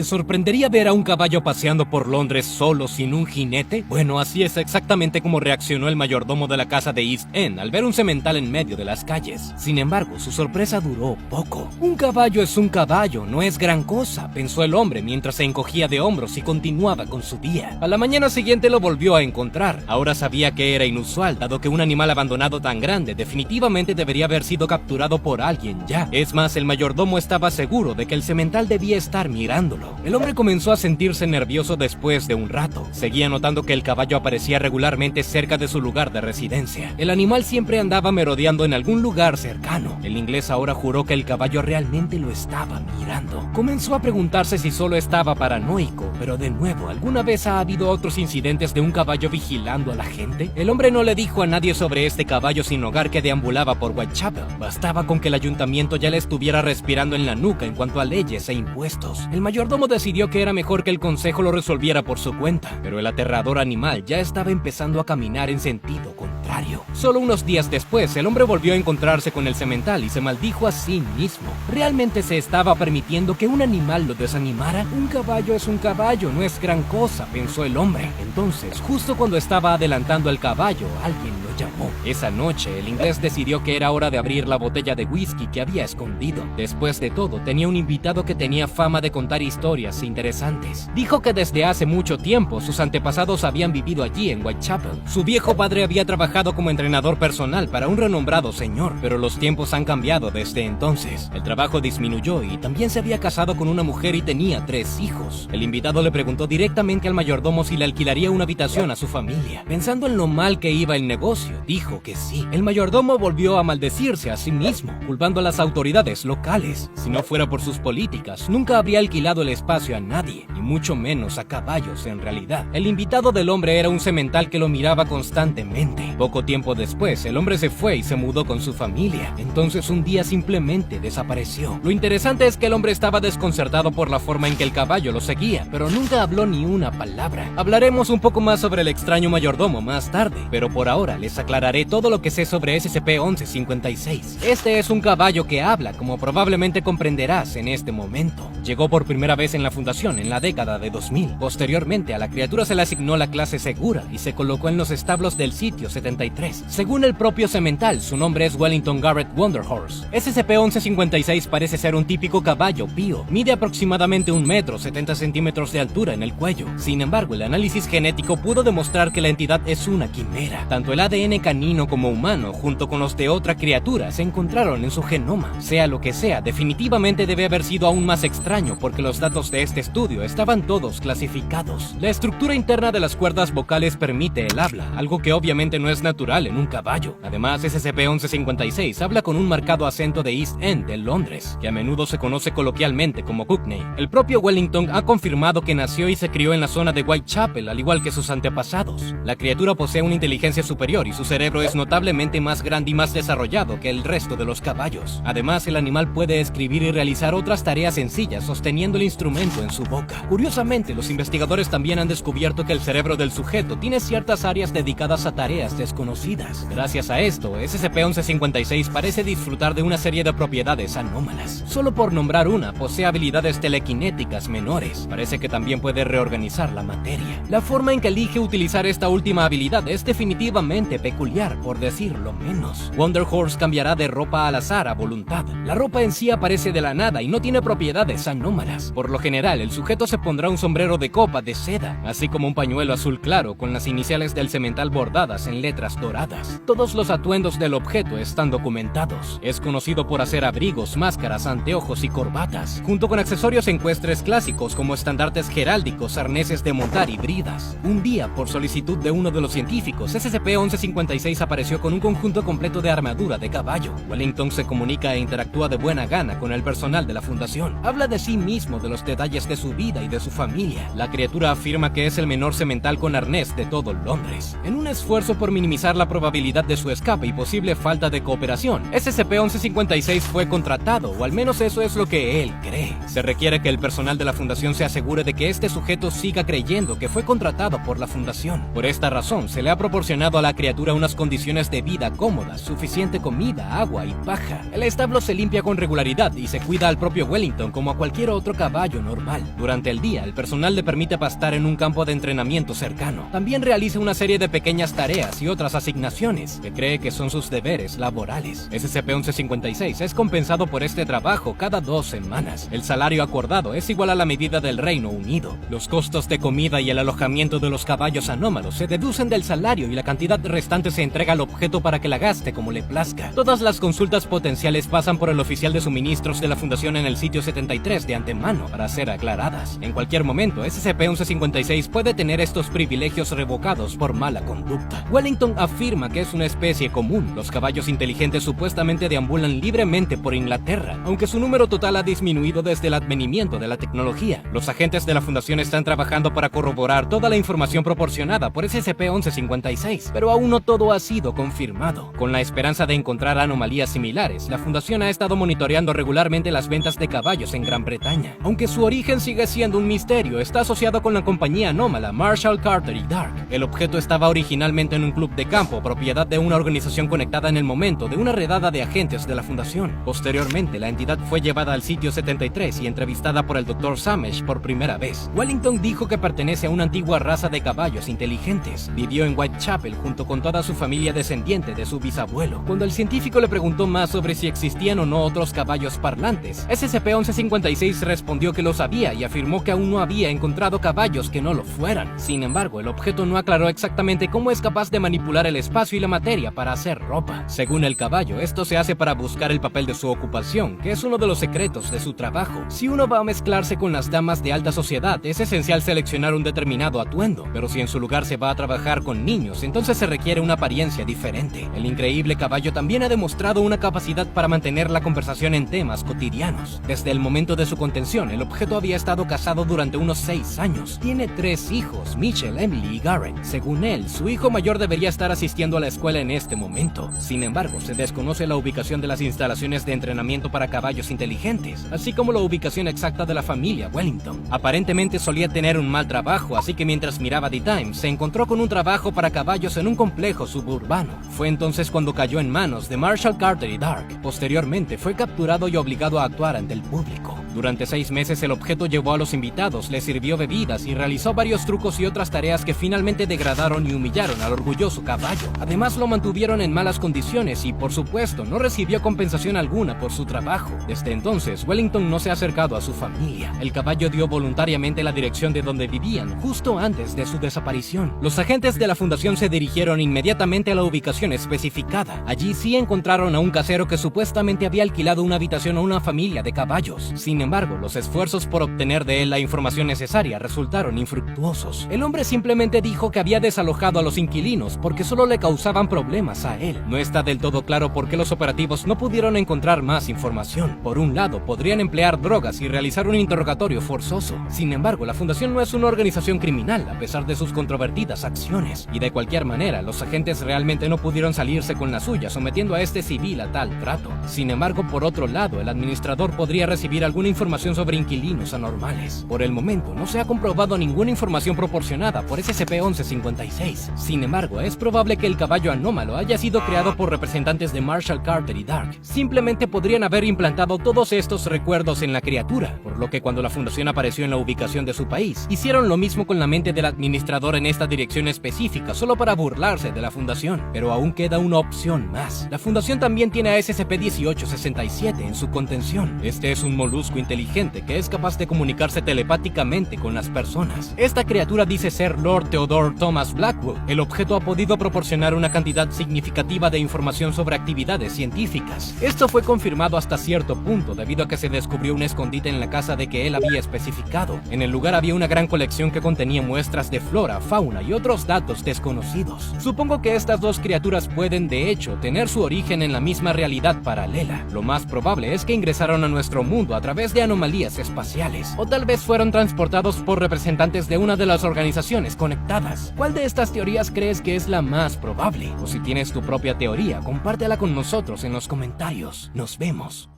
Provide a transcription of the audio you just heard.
sorprendería ver a un caballo paseando por Londres solo sin un jinete? Bueno, así es exactamente como reaccionó el mayordomo de la casa de East End al ver un semental en medio de las calles. Sin embargo, su sorpresa duró poco. Un caballo es un caballo, no es gran cosa, pensó el hombre mientras se encogía de hombros y continuaba con su día. A la mañana siguiente lo volvió a encontrar. Ahora sabía que era inusual, dado que un animal abandonado tan grande definitivamente debería haber sido capturado por alguien ya. Es más, el mayordomo estaba seguro de que el semental debía estar mirándolo. El hombre comenzó a sentirse nervioso después de un rato. Seguía notando que el caballo aparecía regularmente cerca de su lugar de residencia. El animal siempre andaba merodeando en algún lugar cercano. El inglés ahora juró que el caballo realmente lo estaba mirando. Comenzó a preguntarse si solo estaba paranoico, pero de nuevo, ¿alguna vez ha habido otros incidentes de un caballo vigilando a la gente? El hombre no le dijo a nadie sobre este caballo sin hogar que deambulaba por Whitechapel. Bastaba con que el ayuntamiento ya le estuviera respirando en la nuca en cuanto a leyes e impuestos. El mayordomo decidió que era mejor que el consejo lo resolviera por su cuenta, pero el aterrador animal ya estaba empezando a caminar en sentido contrario. Solo unos días después, el hombre volvió a encontrarse con el semental y se maldijo a sí mismo. ¿Realmente se estaba permitiendo que un animal lo desanimara? Un caballo es un caballo, no es gran cosa, pensó el hombre. Entonces, justo cuando estaba adelantando el caballo, alguien lo llamó. Esa noche, el inglés decidió que era hora de abrir la botella de whisky que había escondido. Después de todo, tenía un invitado que tenía fama de contar historias interesantes. Dijo que desde hace mucho tiempo sus antepasados habían vivido allí en Whitechapel. Su viejo padre había trabajado como entrenador personal para un renombrado señor, pero los tiempos han cambiado desde entonces. El trabajo disminuyó y también se había casado con una mujer y tenía 3 hijos. El invitado le preguntó directamente al mayordomo si le alquilaría una habitación a su familia. Pensando en lo mal que iba el negocio, dijo que sí. El mayordomo volvió a maldecirse a sí mismo, culpando a las autoridades locales. Si no fuera por sus políticas, nunca habría alquilado el espacio a nadie, y mucho menos a caballos en realidad. El invitado del hombre era un semental que lo miraba constantemente. Poco tiempo después, el hombre se fue y se mudó con su familia. Entonces un día simplemente desapareció. Lo interesante es que el hombre estaba desconcertado por la forma en que el caballo lo seguía, pero nunca habló ni una palabra. Hablaremos un poco más sobre el extraño mayordomo más tarde, pero por ahora les aclararé todo lo que sé sobre SCP-1156. Este es un caballo que habla, como probablemente comprenderás en este momento. Llegó por primera vez en la fundación en la década de 2000. Posteriormente, a la criatura se le asignó la clase segura y se colocó en los establos del sitio 73. Según el propio semental, su nombre es Wellington Garrett Wonderhorse. SCP-1156 parece ser un típico caballo pío. Mide aproximadamente 1 metro 70 centímetros de altura en el cuello. Sin embargo, el análisis genético pudo demostrar que la entidad es una quimera. Tanto el ADN canino como humano, junto con los de otra criatura, se encontraron en su genoma. Sea lo que sea, definitivamente debe haber sido aún más extraño porque los datos de este estudio estaban todos clasificados. La estructura interna de las cuerdas vocales permite el habla, algo que obviamente no es natural en un caballo. Además, SCP-1156 habla con un marcado acento de East End de Londres, que a menudo se conoce coloquialmente como Cockney. El propio Wellington ha confirmado que nació y se crió en la zona de Whitechapel, al igual que sus antepasados. La criatura posee una inteligencia superior y su cerebro es notablemente más grande y más desarrollado que el resto de los caballos. Además, el animal puede escribir y realizar otras tareas sencillas sosteniendo el instrumento en su boca. Curiosamente, los investigadores también han descubierto que el cerebro del sujeto tiene ciertas áreas dedicadas a tareas desconocidas. Gracias a esto, SCP-1156 parece disfrutar de una serie de propiedades anómalas. Solo por nombrar una, posee habilidades telequinéticas menores. Parece que también puede reorganizar la materia. La forma en que elige utilizar esta última habilidad es definitivamente peculiar, por decirlo menos. Wonderhorse cambiará de ropa al azar a voluntad. La ropa en sí aparece de la nada y no tiene propiedades anómalas. Por lo general, el sujeto se pondrá un sombrero de copa de seda, así como un pañuelo azul claro con las iniciales del semental bordadas en letras doradas. Todos los atuendos del objeto están documentados. Es conocido por hacer abrigos, máscaras, anteojos y corbatas, junto con accesorios ecuestres clásicos como estandartes heráldicos, arneses de montar y bridas. Un día, por solicitud de uno de los científicos, SCP-1156 apareció con un conjunto completo de armadura de caballo. Wellington se comunica e interactúa de buena gana con el personal de la fundación. Habla de sí mismo, de los detalles de su vida y de su familia. La criatura afirma que es el menor semental con arnés de todo Londres. En un esfuerzo por minimizar minimizar la probabilidad de su escape y posible falta de cooperación, SCP-1156 fue contratado, o al menos eso es lo que él cree. Se requiere que el personal de la Fundación se asegure de que este sujeto siga creyendo que fue contratado por la Fundación. Por esta razón, se le ha proporcionado a la criatura unas condiciones de vida cómodas, suficiente comida, agua y paja. El establo se limpia con regularidad y se cuida al propio Wellington como a cualquier otro caballo normal. Durante el día, el personal le permite pastar en un campo de entrenamiento cercano. También realiza una serie de pequeñas tareas y otras asignaciones que cree que son sus deberes laborales. SCP-1156 es compensado por este trabajo cada 2 semanas. El salario acordado es igual a la medida del Reino Unido. Los costos de comida y el alojamiento de los caballos anómalos se deducen del salario y la cantidad restante se entrega al objeto para que la gaste como le plazca. Todas las consultas potenciales pasan por el oficial de suministros de la Fundación en el sitio 73 de antemano para ser aclaradas. En cualquier momento, SCP-1156 puede tener estos privilegios revocados por mala conducta. Wellington afirma que es una especie común. Los caballos inteligentes supuestamente deambulan libremente por Inglaterra, aunque su número total ha disminuido desde el advenimiento de la tecnología. Los agentes de la Fundación están trabajando para corroborar toda la información proporcionada por SCP-1156, pero aún no todo ha sido confirmado. Con la esperanza de encontrar anomalías similares, la Fundación ha estado monitoreando regularmente las ventas de caballos en Gran Bretaña. Aunque su origen sigue siendo un misterio, está asociado con la compañía anómala Marshall, Carter y Dark. El objeto estaba originalmente en un club de campo, propiedad de una organización conectada en el momento de una redada de agentes de la Fundación. Posteriormente, la entidad fue llevada al sitio 73 y entrevistada por el Dr. Samesh por primera vez. Wellington dijo que pertenece a una antigua raza de caballos inteligentes. Vivió en Whitechapel junto con toda su familia descendiente de su bisabuelo. Cuando el científico le preguntó más sobre si existían o no otros caballos parlantes, SCP-1156 respondió que lo sabía y afirmó que aún no había encontrado caballos que no lo fueran. Sin embargo, el objeto no aclaró exactamente cómo es capaz de manipular el espacio y la materia para hacer ropa. Según el caballo, esto se hace para buscar el papel de su ocupación, que es uno de los secretos de su trabajo. Si uno va a mezclarse con las damas de alta sociedad, es esencial seleccionar un determinado atuendo, pero si en su lugar se va a trabajar con niños, entonces se requiere una apariencia diferente. El increíble caballo también ha demostrado una capacidad para mantener la conversación en temas cotidianos. Desde el momento de su contención, el objeto había estado casado durante unos 6 años. Tiene 3 hijos, Mitchell, Emily y Garrett. Según él, su hijo mayor debería estar asistiendo a la escuela en este momento. Sin embargo, se desconoce la ubicación de las instalaciones de entrenamiento para caballos inteligentes, así como la ubicación exacta de la familia Wellington. Aparentemente solía tener un mal trabajo, así que mientras miraba The Times, se encontró con un trabajo para caballos en un complejo suburbano. Fue entonces cuando cayó en manos de Marshall, Carter y Dark. Posteriormente, fue capturado y obligado a actuar ante el público. Durante 6 meses el objeto llevó a los invitados, les sirvió bebidas y realizó varios trucos y otras tareas que finalmente degradaron y humillaron al orgulloso caballo. Además lo mantuvieron en malas condiciones y, por supuesto, no recibió compensación alguna por su trabajo. Desde entonces, Wellington no se ha acercado a su familia. El caballo dio voluntariamente la dirección de donde vivían, justo antes de su desaparición. Los agentes de la Fundación se dirigieron inmediatamente a la ubicación especificada. Allí sí encontraron a un casero que supuestamente había alquilado una habitación a una familia de caballos. Sin embargo, los esfuerzos por obtener de él la información necesaria resultaron infructuosos. El hombre simplemente dijo que había desalojado a los inquilinos porque solo le causaban problemas a él. No está del todo claro por qué los operativos no pudieron encontrar más información. Por un lado, podrían emplear drogas y realizar un interrogatorio forzoso. Sin embargo, la Fundación no es una organización criminal, a pesar de sus controvertidas acciones. Y de cualquier manera, los agentes realmente no pudieron salirse con la suya, sometiendo a este civil a tal trato. Sin embargo, por otro lado, el administrador podría recibir alguna información sobre inquilinos anormales. Por el momento, no se ha comprobado ninguna información proporcionada por SCP-1156. Sin embargo, es probable que el caballo anómalo haya sido creado por representantes de Marshall, Carter y Dark. Simplemente podrían haber implantado todos estos recuerdos en la criatura, por lo que cuando la Fundación apareció en la ubicación de su país, hicieron lo mismo con la mente del administrador en esta dirección específica, solo para burlarse de la Fundación. Pero aún queda una opción más. La Fundación también tiene a SCP-1867 en su contención. Este es un molusco inteligente que es capaz de comunicarse telepáticamente con las personas. Esta criatura dice ser Lord Theodore Thomas Blackwood. El objeto ha podido proporcionar una cantidad significativa de información sobre actividades científicas. Esto fue confirmado hasta cierto punto debido a que se descubrió un escondite en la casa de que él había especificado. En el lugar había una gran colección que contenía muestras de flora, fauna y otros datos desconocidos. Supongo que estas dos criaturas pueden, de hecho, tener su origen en la misma realidad paralela. Lo más probable es que ingresaron a nuestro mundo a través de anomalías espaciales, o tal vez fueron transportados por representantes de una de las organizaciones conectadas. ¿Cuál de estas teorías crees que es la más probable? O si tienes tu propia teoría, compártela con nosotros en los comentarios. Nos vemos.